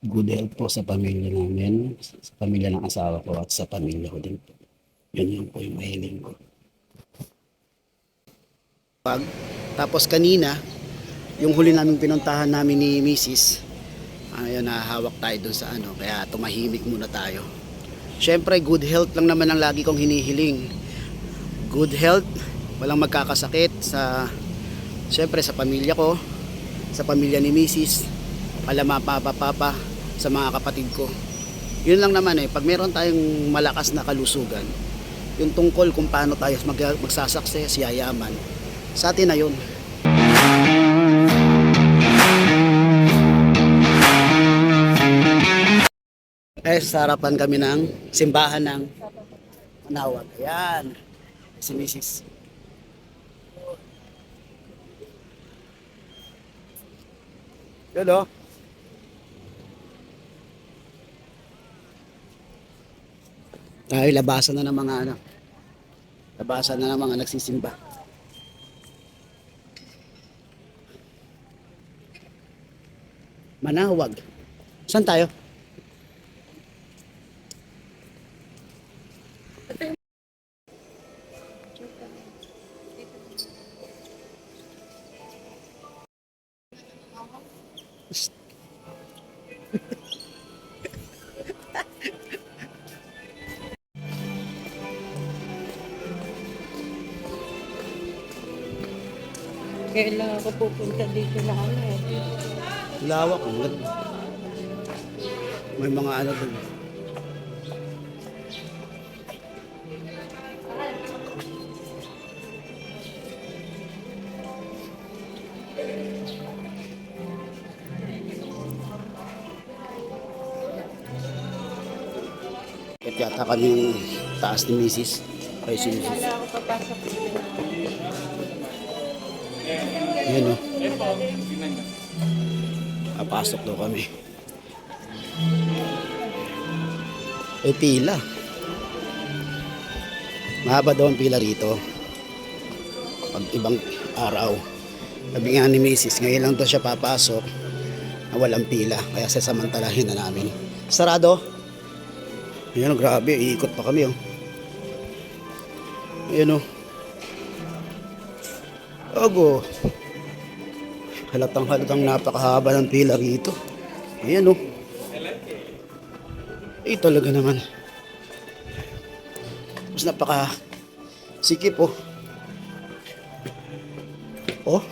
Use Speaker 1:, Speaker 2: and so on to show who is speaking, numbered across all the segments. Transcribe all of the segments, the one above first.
Speaker 1: good health po sa pamilya namin, sa pamilya ng asawa ko at sa pamilya ko din po. Yun po yung mahiling ko. Tapos kanina, yung huli namin pinuntahan namin ni Mrs. Ayun, nahahawak tayo dun sa ano, kaya tumahimik muna tayo. Siyempre, good health lang naman ang lagi kong hinihiling. Good health, walang magkakasakit sa, siyempre sa pamilya ko, sa pamilya ni Mrs., palama papa, sa mga kapatid ko. Yun lang naman pag meron tayong malakas na kalusugan, yung tungkol kung paano tayo magsasucess, yayaman, sa atin na yun. Sa harapan kami ng simbahan ng Manawag. Ayan, si Mrs. Yun o. Tayo labasan na ng mga ano. Labasan na ng mga nagsisimba. Manawag. Saan tayo?
Speaker 2: Kailan ako pupunta dito na ano
Speaker 1: Lawak. May mga ano dun. At yata kami taas ni Mrs. Ay si Mrs.
Speaker 2: Wala ako papasok dito.
Speaker 1: Yan o. Papasok daw kami. Ay pila. Mahaba daw ang pila rito. Pag ibang araw. Sabi nga ni Mrs. Ngayon lang daw siya papasok na walang pila. Kaya sasamantalahin na namin. Sarado. Ayan o, grabe. Iikot pa kami o. Ayan o. Ogo. Halatang napakahaba ng pila rito. Ayan o. Talaga naman. Mas napaka sikip o. Oh.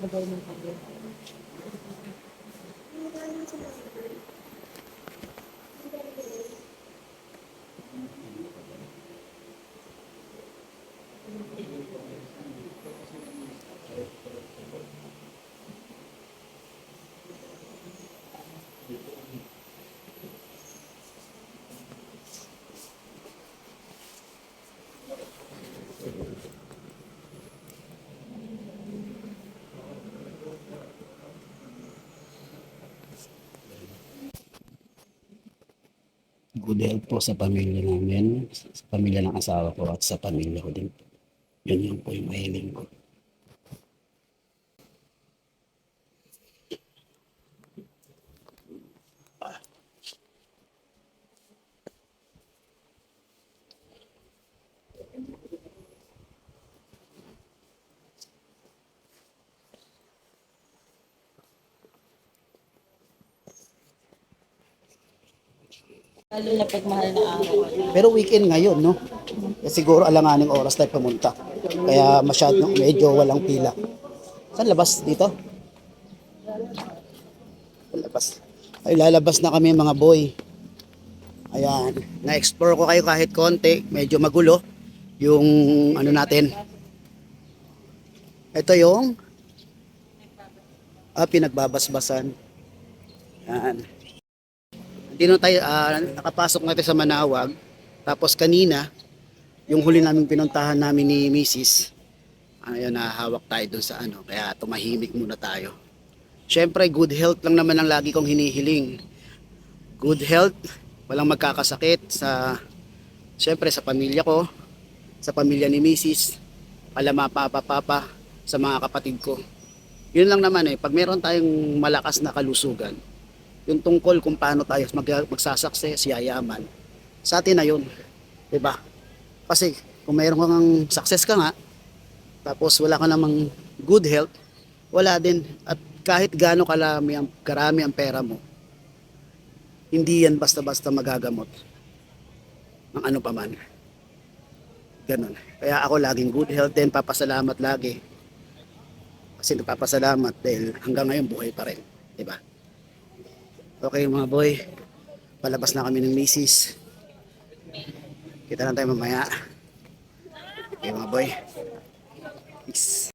Speaker 2: Sabay ng pagod.
Speaker 1: Good health po sa pamilya namin, sa pamilya ng asawa ko at sa pamilya ko din po. Yun po yung mahiling ko.
Speaker 2: Lalo na pag mahal na araw.
Speaker 1: Pero weekend ngayon, no? Siguro alanganing oras tayo pumunta. Kaya masyadong medyo walang pila. Saan labas dito? Labas. Ay, lalabas na kami mga boy. Ayan. Na-explore ko kayo kahit konti. Medyo magulo. Yung ano natin. Ito yung pinagbabasbasan. Ayan. Dito tayo, nakapasok natin sa Manawag. Tapos kanina, yung huli naming pinuntahan namin ni Mrs. Ayun, nahawak tayo dun sa ano. Kaya tumahimik muna tayo. Siyempre, good health lang naman ang lagi kong hinihiling. Good health, walang magkakasakit sa, siyempre, sa pamilya ko, sa pamilya ni Mrs., palama papa, sa mga kapatid ko. Yun lang naman pag meron tayong malakas na kalusugan, yung tungkol kung paano tayo magsasucess, yayaman, sa atin na yun. Diba? Kasi, kung mayroon kang success ka nga, tapos wala ka namang good health, wala din. At kahit gaano karami ang pera mo, hindi yan basta-basta magagamot ng ano pa man. Ganun. Kaya ako laging good health din, papasalamat lagi. Kasi nagpapasalamat dahil hanggang ngayon buhay pa rin. Diba? Okay mga boy, palabas na kami ng misis. Kita lang tayo mamaya. Okay mga boy. Peace.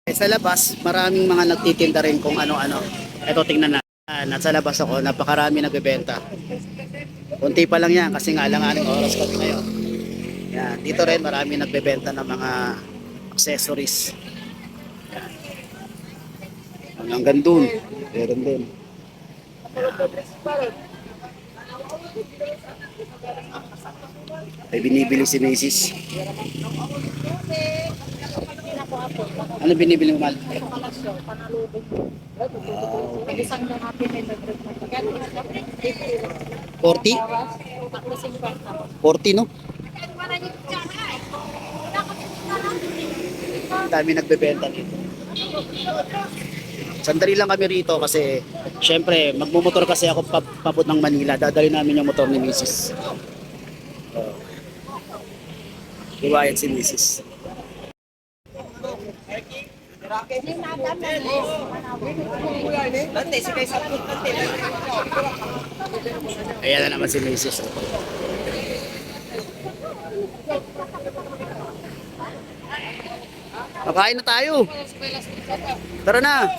Speaker 1: Sa labas, maraming mga nagtitinda rin kung ano-ano. Ito, tingnan na. Nasa labas ako, napakarami nagbebenta. Kunti pa lang yan kasi nga alanganing oras kami ngayon. Yan, dito rin marami nagbebenta ng mga accessories. Yan. Hanggang dun, meron din. Ay binibili si Macy's. Ano binibili mo, Mal?
Speaker 2: Isang lang natin may nag-break na.
Speaker 1: 40? 40, no? Dami nagbebenta dito. Sandali lang kami rito kasi syempre magmumotor kasi ako paput ng Manila. Dadali namin yung motor ni Mrs. Iwayat si Mrs. Ayan na naman si Mrs. Makain na tayo. Tara na.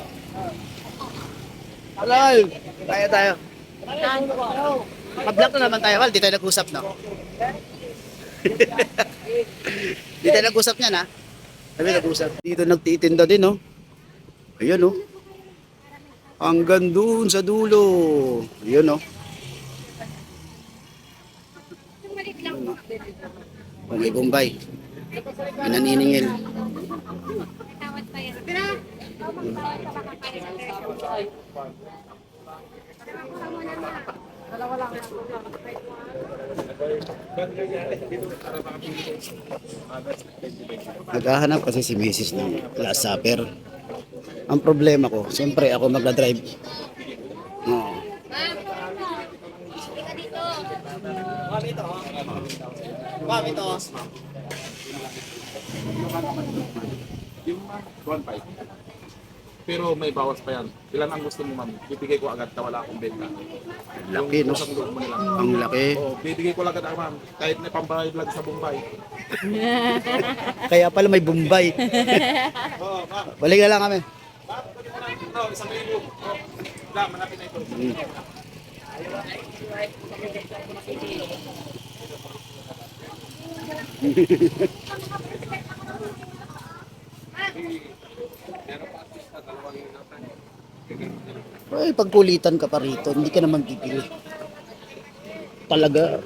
Speaker 1: Alay. Kaya tayo. Mag-vlog na naman tayo. Well, di tayo nag-usap, no? Di tayo nag-usap niyan, ha? Kami nag-usap. Dito nagtitinda din, no? Ayan, no? Hanggang doon sa dulo. Ayan, no? Oh, may Bombay. May naniningil. Naghahanap kasi si Mrs. ng last supper. Ang problema ko, siyempre ako magdadrive. Oo.
Speaker 3: Yung 1.5. Pero may bawas pa yan. Ilan ang gusto mo, ma'am? Bibigay ko agad na wala akong benta.
Speaker 1: Laki, no?
Speaker 3: Isang loob mo na lang.
Speaker 1: Ang laki.
Speaker 3: Oo, bibigay ko agad ma'am. Kahit may pambayad lang sa Bombay.
Speaker 1: Kaya pala may Bombay.
Speaker 3: Oo, ma'am.
Speaker 1: Balik na lang kami.
Speaker 3: No, 1,000. Wala, manapin na ito.
Speaker 1: Ay, pagkulitan ka pa rito, hindi ka naman bibili. Talaga.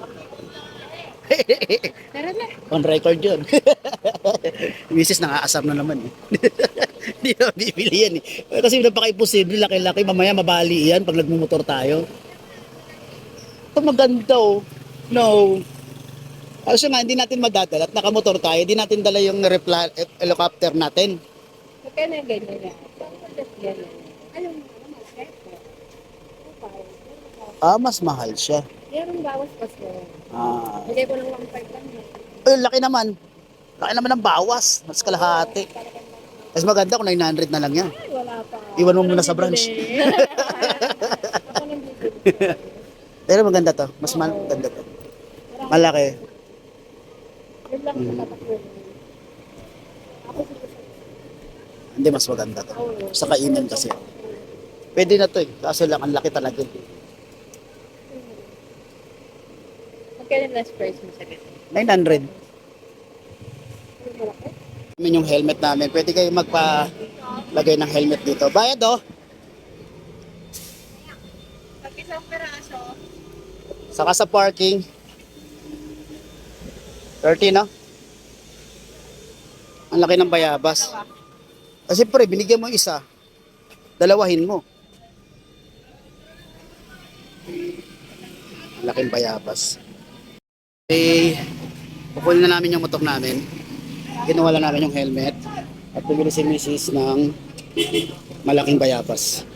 Speaker 1: On record yun. Misis nangaasar na naman eh. Hindi naman bibili yan eh. Kasi napaka-imposible, laki-laki, mamaya mabali yan pag nagmumotor tayo. Ito maganda oh. No. Kasi nga, hindi natin madadala at nakamotor tayo, hindi natin dala yung helicopter natin.
Speaker 2: Kaya na ganyan yan. Yan.
Speaker 1: Mas mahal siya.
Speaker 2: Meron bawas pa siya.
Speaker 1: Ah,
Speaker 2: Bigay ko ng 1.5 lang.
Speaker 1: laki naman. Laki naman ng bawas. Mas kalahati. Mas maganda kung 900 na lang yan.
Speaker 2: Ay, wala pa.
Speaker 1: Iwan mo
Speaker 2: Ako
Speaker 1: muna
Speaker 2: nang
Speaker 1: sa branch.
Speaker 2: bibili. Ako nang bibili.
Speaker 1: Pero maganda to. Mas maganda to. Malaki.
Speaker 2: Yun lang sa tatakbo. Ako siguro sa
Speaker 1: Hindi, mas maganda to. Sa kainin kasi. Pwede na to eh. Kaso lang, ang laki talaga.
Speaker 2: magkano yung last price mo sa ganito?
Speaker 1: 900.
Speaker 2: Ano malaki?
Speaker 1: Namin yung helmet namin. Pwede kayo magpalagay ng helmet dito. Bayad oh.
Speaker 2: Pag isang peraso,
Speaker 1: Saka sa parking. 30 no? Ang laki ng bayabas. Kasi pre, binigyan mo isa. Dalawahin mo. Ang laking bayabas. Eh, kukunin na namin yung motor namin. Kinuha lang namin yung helmet. At bumili si Mrs. ng malaking bayabas.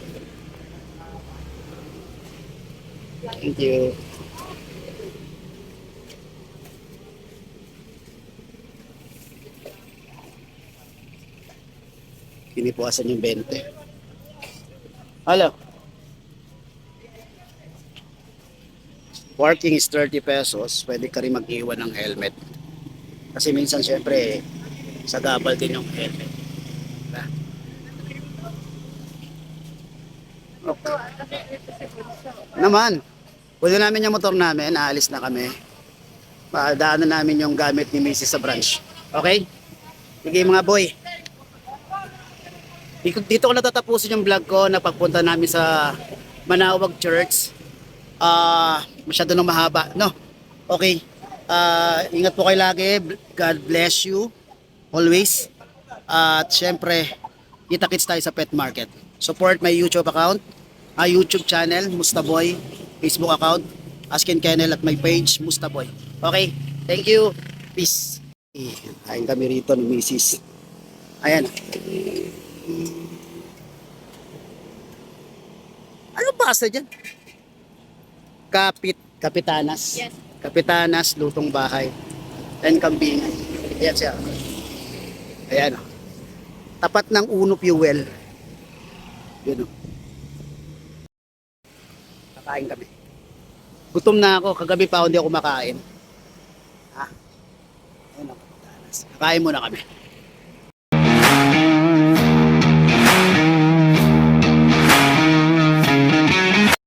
Speaker 1: Thank you. Pinipuasan yung 20. Hello. Parking is 30 pesos. Pwede ka rin mag-iwan ng helmet. Kasi minsan syempre sa gabal din yung helmet. Diba? Naman. Pwede namin yung motor namin. Aalis na kami. Daanan namin yung gamit ni Mrs. sa branch. Okay? Sige mga boy. Dito ko natatapusin yung vlog ko na pagpunta namin sa Manawag Church. Masyado nang mahaba, no? Okay. Ingat po kayo lagi. God bless you always. At syempre, kita-kits tayo sa pet market. Support my YouTube account, YouTube channel, Mustaboy, Facebook account, Askin Kennel at my page, Mustaboy. Okay? Thank you. Peace. Ayun kami rito ng Mrs. Ayan. Ano pasta dyan? Kapitanas.
Speaker 2: Yes.
Speaker 1: Kapitanas, lutong bahay. And kambingan. Ayan siya. Ayan o. Tapat ng Uno Fuel. Yun o. Kakain kami. Gutom na ako. Kagabi pa ako hindi ako kumakain. Ha? Ayan o. Kapitanas. Kakain muna kami.